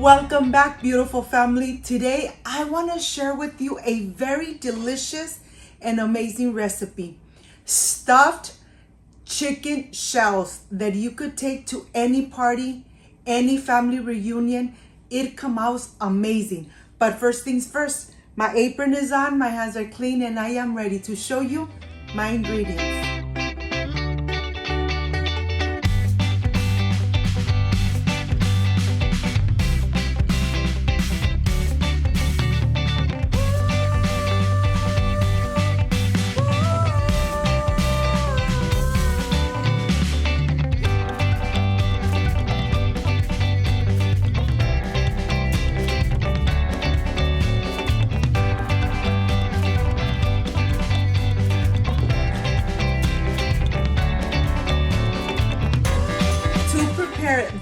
Welcome back, beautiful family. Today I want to share with you a very delicious and amazing recipe. Stuffed chicken shells that you could take to any party, any family reunion. It comes out amazing. But first things first, my apron is on, my hands are clean, and I am ready to show you my ingredients.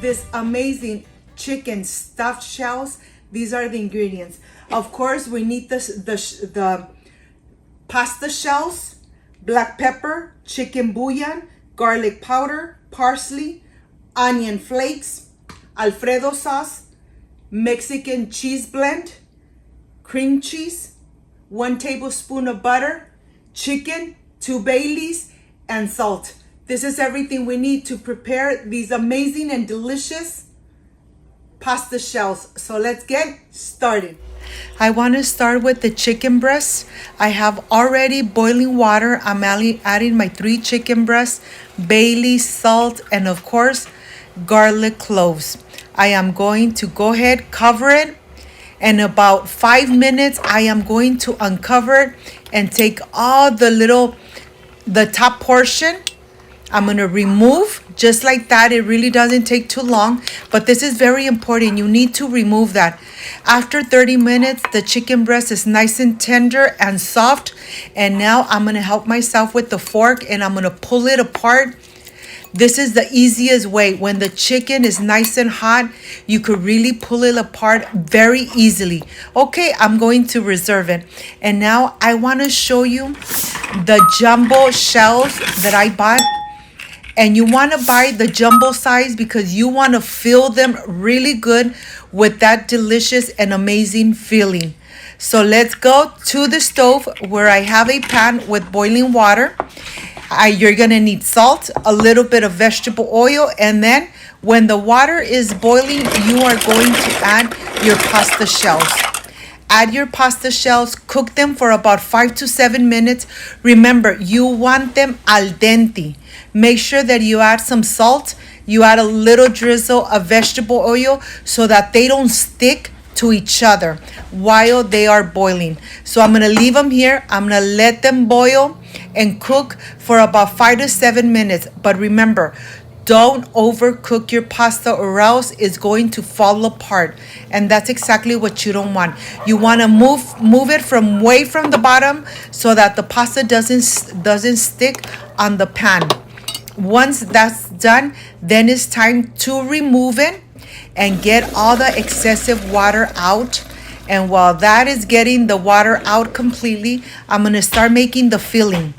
This amazing chicken stuffed shells. These are the ingredients. Of course, we need the pasta shells, black pepper, chicken bouillon, garlic powder, parsley, onion flakes, Alfredo sauce, Mexican cheese blend, cream cheese, 1 tablespoon of butter, chicken, 2 bay leaves, and salt. This is everything we need to prepare these amazing and delicious pasta shells. So let's get started. I want to start with the chicken breasts. I have already boiling water. I'm adding my 3 chicken breasts, bay leaf, salt, and of course, garlic cloves. I am going to go ahead, cover it. In about 5 minutes, I am going to uncover it and take all the top portion. I'm going to remove just like that. It really doesn't take too long, but this is very important. You need to remove that. After 30 minutes, the chicken breast is nice and tender and soft. And now I'm going to help myself with the fork and I'm going to pull it apart. This is the easiest way. When the chicken is nice and hot, you could really pull it apart very easily. Okay, I'm going to reserve it. And now I want to show you the jumbo shells that I bought. And you want to buy the jumbo size because you want to fill them really good with that delicious and amazing filling. So let's go to the stove where I have a pan with boiling water. You're going to need salt, a little bit of vegetable oil, and then when the water is boiling, you are going to add your pasta shells. Add your pasta shells, cook them for about 5 to 7 minutes. Remember, you want them al dente. Make sure that you add some salt. You add a little drizzle of vegetable oil so that they don't stick to each other while they are boiling. So I'm going to leave them here. I'm going to let them boil and cook for about 5 to 7 minutes. But remember, don't overcook your pasta or else it's going to fall apart. And that's exactly what you don't want. You want to move it from way from the bottom so that the pasta doesn't stick on the pan. Once that's done, then it's time to remove it and get all the excessive water out. And while that is getting the water out completely, I'm going to start making the filling.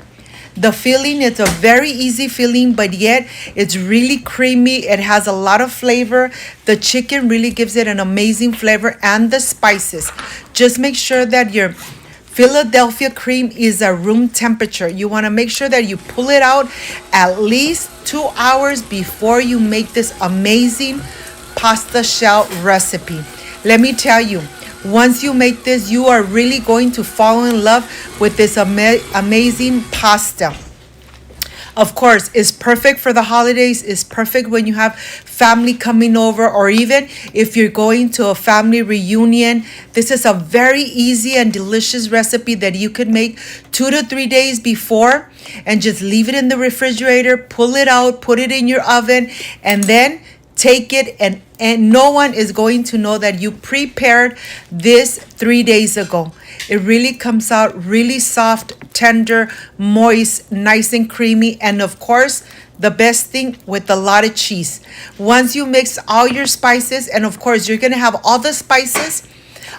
The filling is a very easy filling, but yet it's really creamy. It has a lot of flavor. The chicken really gives it an amazing flavor, and the spices. Just make sure that your Philadelphia cream is at room temperature. You want to make sure that you pull it out at least 2 hours before you make this amazing pasta shell recipe. Let me tell you, once you make this, you are really going to fall in love with this amazing pasta. Of course, it's perfect for the holidays. It's perfect when you have family coming over, or even if you're going to a family reunion. This is a very easy and delicious recipe that you could make 2 to 3 days before and just leave it in the refrigerator, pull it out, put it in your oven, and then take it, and no one is going to know that you prepared this 3 days ago. It really comes out really soft, tender, moist, nice and creamy, and of course, the best thing, with a lot of cheese. Once you mix all your spices, and of course, you're gonna have all the spices,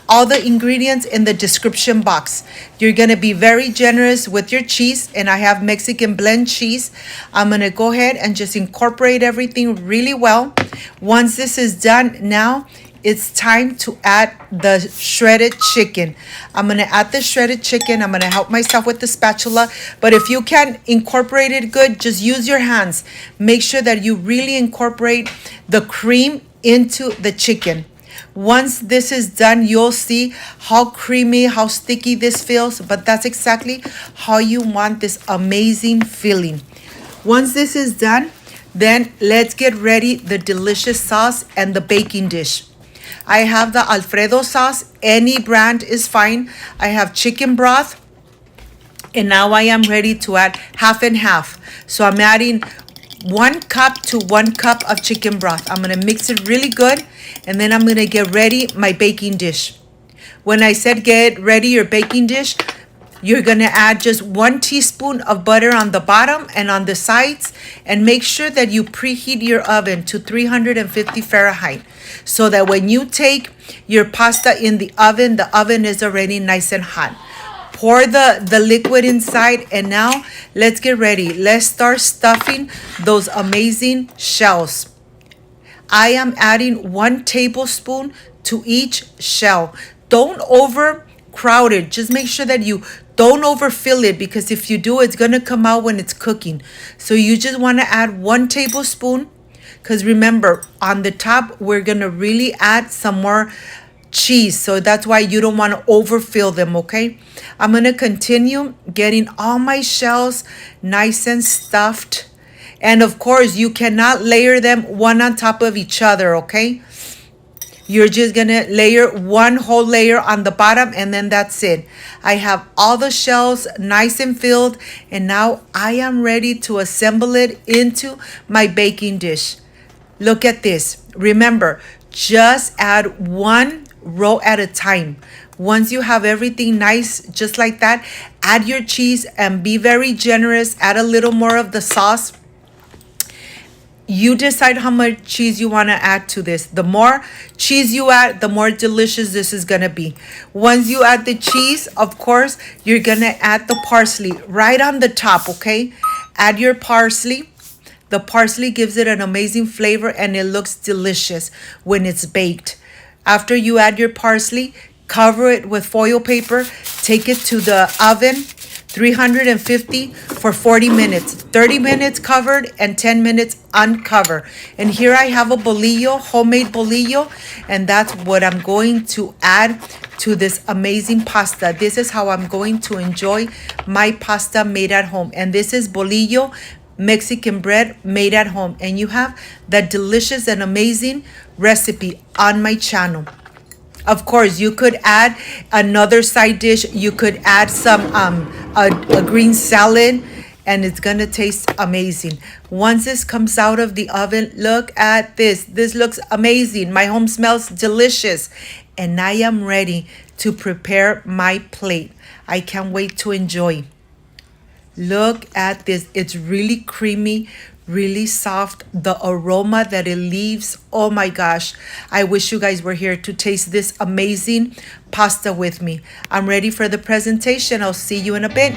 all the ingredients in the description box. You're gonna be very generous with your cheese, and I have Mexican blend cheese. I'm gonna go ahead and just incorporate everything really well. Once this is done, now it's time to add the shredded chicken. I'm going to add the shredded chicken. I'm going to help myself with the spatula. But if you can incorporate it good, just use your hands. Make sure that you really incorporate the cream into the chicken. Once this is done, you'll see how creamy, how sticky this feels. But that's exactly how you want this amazing filling. Once this is done, then let's get ready the delicious sauce and the baking dish. I have the Alfredo sauce. Any brand is fine. I have chicken broth. And now I am ready to add half and half. So I'm adding 1 cup to 1 cup of chicken broth. I'm going to mix it really good. And then I'm going to get ready my baking dish. When I said get ready your baking dish, you're going to add just 1 teaspoon of butter on the bottom and on the sides, and make sure that you preheat your oven to 350 Fahrenheit so that when you take your pasta in the oven is already nice and hot. Pour the liquid inside, and now let's get ready. Let's start stuffing those amazing shells. I am adding 1 tablespoon to each shell. Don't overcrowd it. Just make sure that you don't overfill it, because if you do, it's going to come out when it's cooking. So you just want to add 1 tablespoon, because remember, on the top, we're going to really add some more cheese. So that's why you don't want to overfill them, okay? I'm going to continue getting all my shells nice and stuffed. And of course, you cannot layer them one on top of each other, okay? You're just going to layer 1 whole layer on the bottom, and then that's it. I have all the shells nice and filled, and now I am ready to assemble it into my baking dish. Look at this. Remember, just add 1 row at a time. Once you have everything nice, just like that, add your cheese and be very generous. Add a little more of the sauce. You decide how much cheese you want to add to this. The more cheese you add, the more delicious this is going to be. Once you add the cheese, of course, you're going to add the parsley right on the top, okay? Add your parsley. The parsley gives it an amazing flavor, and it looks delicious when it's baked. After you add your parsley, cover it with foil paper. Take it to the oven, 350 for 40 minutes. 30 minutes covered and 10 minutes uncovered. And here I have a bolillo, homemade bolillo, and that's what I'm going to add to this amazing pasta. This is how I'm going to enjoy my pasta made at home. And this is bolillo, Mexican bread made at home. And you have that delicious and amazing recipe on my channel. Of course, you could add another side dish. You could add some a green salad, and it's gonna taste amazing. Once this comes out of the oven, look at this. This looks amazing. My home smells delicious, and I am ready to prepare my plate. I can't wait to enjoy. Look at this. It's really creamy, really soft. The aroma that it leaves, oh my gosh. I wish you guys were here to taste this amazing pasta with me. I'm ready for the presentation. I'll see you in a bit.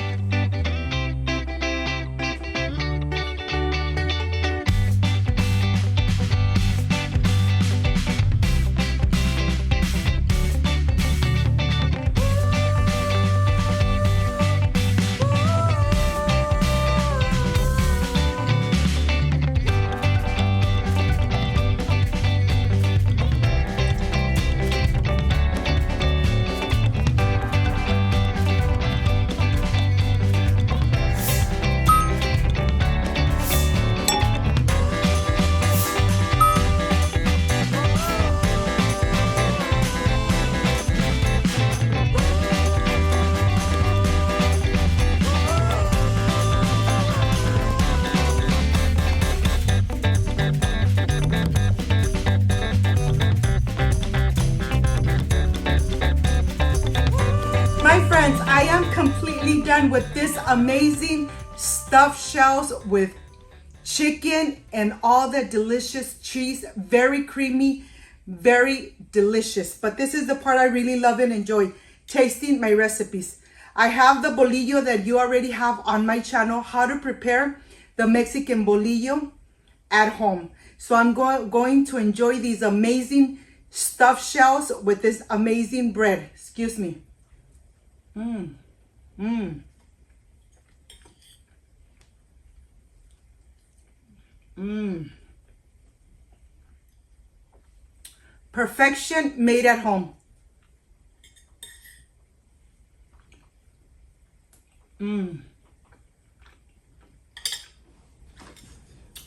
My friends, I am completely done with this amazing stuffed shells with chicken and all the delicious cheese. Very creamy, very delicious. But this is the part I really love and enjoy, tasting my recipes. I have the bolillo that you already have on my channel, how to prepare the Mexican bolillo at home. So I'm going to enjoy these amazing stuffed shells with this amazing bread. Excuse me. Perfection made at home.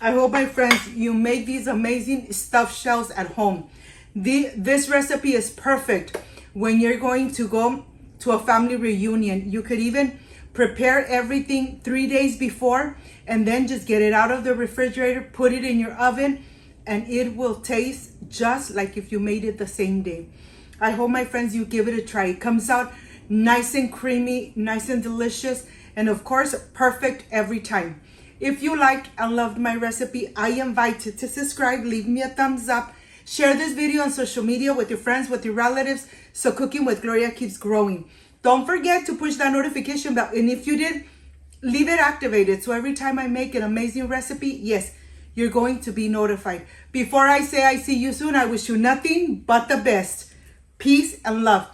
I hope, my friends, you make these amazing stuffed shells at home. This recipe is perfect when you're going to go to a family reunion. You could even prepare everything 3 days before and then just get it out of the refrigerator, put it in your oven, and it will taste just like if you made it the same day. I hope, my friends, you give it a try. It comes out nice and creamy, nice and delicious, and of course, perfect every time. If you like and loved my recipe, I invite you to subscribe, leave me a thumbs up, share this video on social media with your friends, with your relatives, so Cooking with Gloria keeps growing. Don't forget to push that notification bell, and if you did, leave it activated, so every time I make an amazing recipe, yes, you're going to be notified. Before I say I see you soon, I wish you nothing but the best. Peace and love.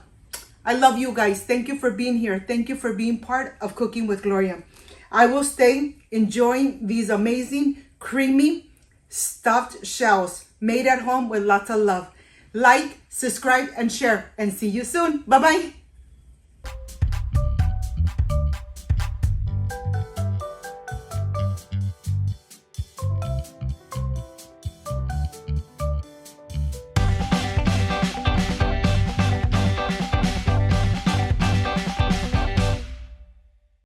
I love you guys. Thank you for being here. Thank you for being part of Cooking with Gloria. I will stay enjoying these amazing, creamy, stuffed shells made at home with lots of love. Like, subscribe, and share. And see you soon. Bye-bye.